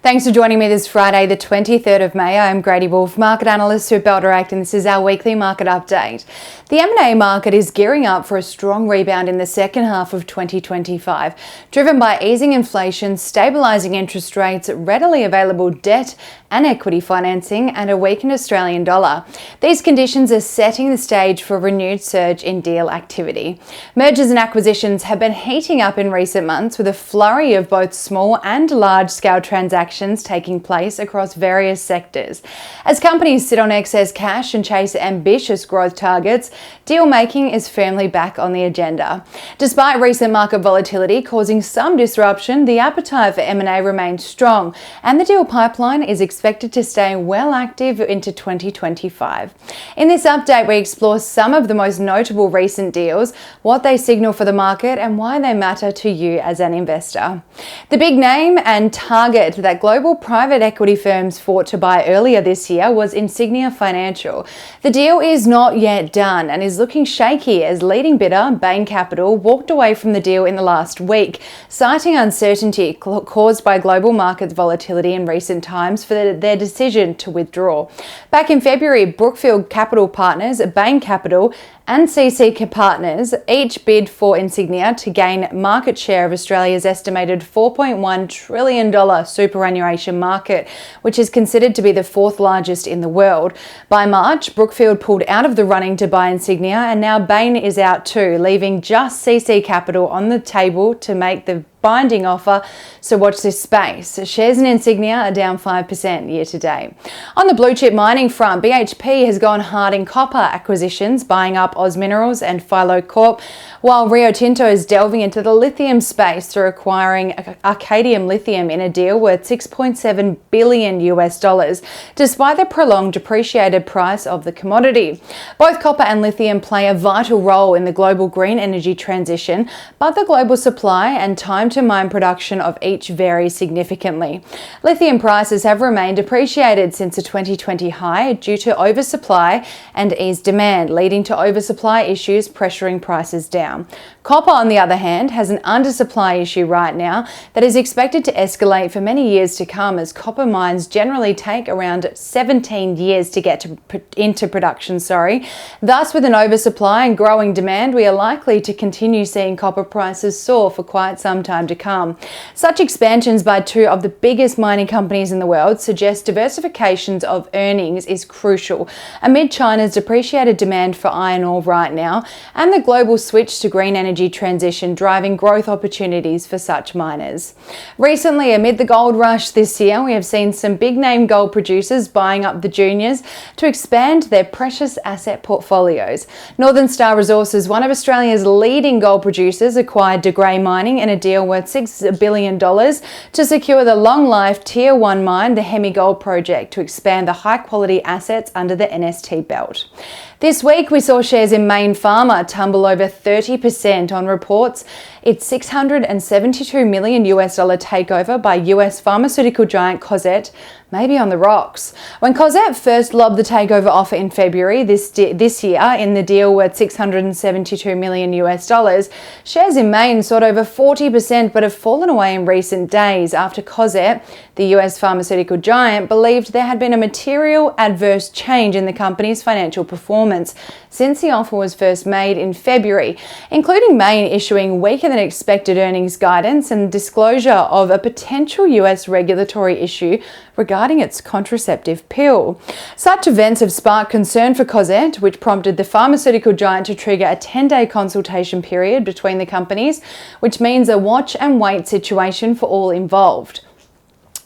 Thanks for joining me this Friday, the 23rd of May. I'm Grady Wulff, market analyst at Bell Direct, and this is our weekly market update. The M&A market is gearing up for a strong rebound in the second half of 2025, driven by easing inflation, stabilising interest rates, readily available debt and equity financing, and a weakened Australian dollar. These conditions are setting the stage for a renewed surge in deal activity. Mergers and acquisitions have been heating up in recent months, with a flurry of both small and large-scale transactions taking place across various sectors. As companies sit on excess cash and chase ambitious growth targets, deal making is firmly back on the agenda. Despite recent market volatility causing some disruption, the appetite for M&A remains strong, and the deal pipeline is expected to stay well active into 2025. In this update, we explore some of the most notable recent deals, what they signal for the market, and why they matter to you as an investor. The big name and target that global private equity firms fought to buy earlier this year was Insignia Financial. The deal is not yet done and is looking shaky as leading bidder Mayne Capital walked away from the deal in the last week, citing uncertainty caused by global market volatility in recent times for their decision to withdraw. Back in February, Brookfield Capital Partners, Bain Capital, and CC Partners each bid for Insignia to gain market share of Australia's estimated $4.1 trillion superannuation market, which is considered to be the fourth largest in the world. By March, Brookfield pulled out of the running to buy Insignia, and now Bain is out too, leaving just CC Capital on the table to make the binding offer, so watch this space. Shares in Insignia are down 5% year to date. On the blue chip mining front, BHP has gone hard in copper acquisitions, buying up Oz Minerals and Philo Corp, while Rio Tinto is delving into the lithium space through acquiring Arcadium Lithium in a deal worth $6.7 billion, despite the prolonged depreciated price of the commodity. Both copper and lithium play a vital role in the global green energy transition, but the global supply and time to mine production of each vary significantly. Lithium prices have remained depreciated since a 2020 high due to oversupply and eased demand, leading to oversupply issues pressuring prices down. Copper, on the other hand, has an undersupply issue right now that is expected to escalate for many years to come, as copper mines generally take around 17 years to get into production. Thus, with an oversupply and growing demand, we are likely to continue seeing copper prices soar for quite some time to come. Such expansions by two of the biggest mining companies in the world suggest diversification of earnings is crucial amid China's depreciated demand for iron ore right now and the global switch to green energy transition driving growth opportunities for such miners. Recently, amid the gold rush this year, we have seen some big name gold producers buying up the juniors to expand their precious asset portfolios. Northern Star Resources, one of Australia's leading gold producers, acquired De Grey Mining in a deal worth $6 billion to secure the long-life Tier 1 mine, the Hemi Gold Project, to expand the high-quality assets under the NST belt. This week, we saw shares in Mayne Pharma tumble over 30% on reports its $672 million takeover by US pharmaceutical giant Cosette may be on the rocks. When Cosette first lobbed the takeover offer in February this year in the deal worth $672 million, shares in Mayne soared over 40% but have fallen away in recent days after Cosette, the US pharmaceutical giant, believed there had been a material adverse change in the company's financial performance since the offer was first made in February, including Mayne issuing weaker than expected earnings guidance and disclosure of a potential US regulatory issue regarding its contraceptive pill. Such events have sparked concern for Cosette, which prompted the pharmaceutical giant to trigger a 10-day consultation period between the companies, which means a watch and wait situation for all involved.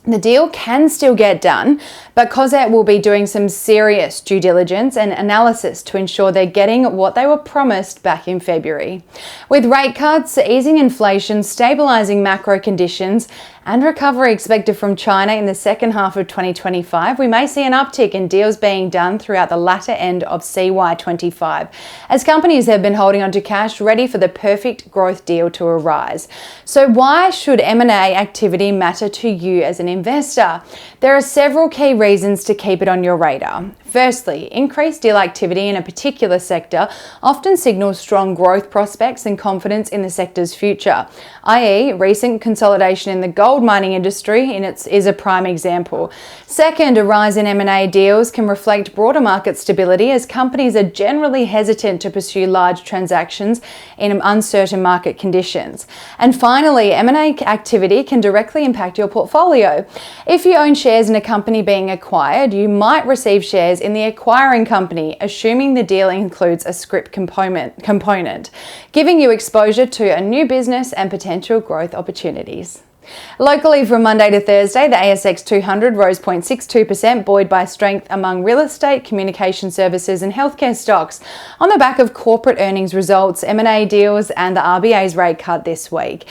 The deal can still get done, but Cosette will be doing some serious due diligence and analysis to ensure they're getting what they were promised back in February. With rate cuts, easing inflation, stabilising macro conditions, and recovery expected from China in the second half of 2025, we may see an uptick in deals being done throughout the latter end of CY25, as companies have been holding onto cash ready for the perfect growth deal to arise. So why should M&A activity matter to you as an investor? There are several key reasons to keep it on your radar. Firstly, increased deal activity in a particular sector often signals strong growth prospects and confidence in the sector's future, i.e. recent consolidation in the gold mining industry is a prime example. Second, a rise in M&A deals can reflect broader market stability as companies are generally hesitant to pursue large transactions in uncertain market conditions. And finally, M&A activity can directly impact your portfolio. If you own shares in a company being acquired, you might receive shares in the acquiring company, assuming the deal includes a scrip component, giving you exposure to a new business and potential growth opportunities. Locally, from Monday to Thursday, the ASX 200 rose 0.62%, buoyed by strength among real estate, communication services and healthcare stocks on the back of corporate earnings results, M&A deals and the RBA's rate cut this week.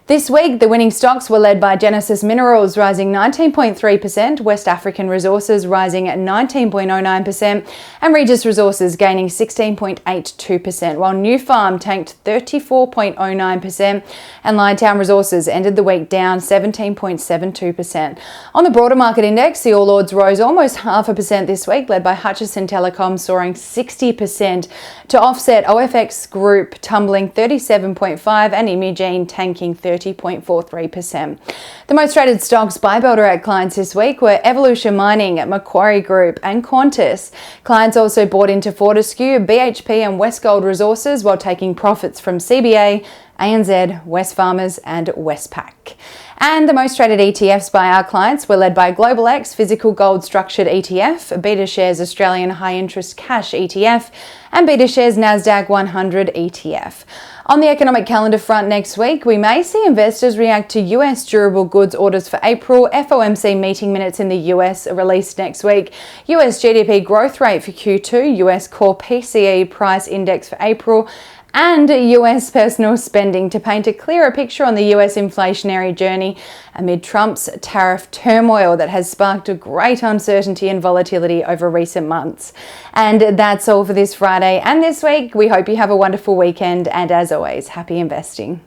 This week, the winning stocks were led by Genesis Minerals rising 19.3%, West African Resources rising at 19.09%, and Regis Resources gaining 16.82%, while New Farm tanked 34.09%, and Liontown Resources ended the week down 17.72%. On the broader market index, the All Ords rose almost 0.5% this week, led by Hutchison Telecom soaring 60% to offset OFX Group tumbling 37.5% and Imugene tanking 30.43%. The most traded stocks by Ballarat clients this week were Evolution Mining, Macquarie Group and Qantas. Clients also bought into Fortescue, BHP and Westgold Resources while taking profits from CBA, ANZ, Wesfarmers and Westpac. And the most traded ETFs by our clients were led by Global X Physical Gold Structured ETF, BetaShares Australian High Interest Cash ETF and BetaShares Nasdaq 100 ETF. On the economic calendar front next week, we may see investors react to US durable goods orders for April, FOMC meeting minutes in the US released next week, US GDP growth rate for Q2, US core PCE price index for April, and US personal spending to paint a clearer picture on the US inflationary journey amid Trump's tariff turmoil that has sparked a great uncertainty and volatility over recent months. And that's all for this Friday and this week. We hope you have a wonderful weekend and as always, happy investing.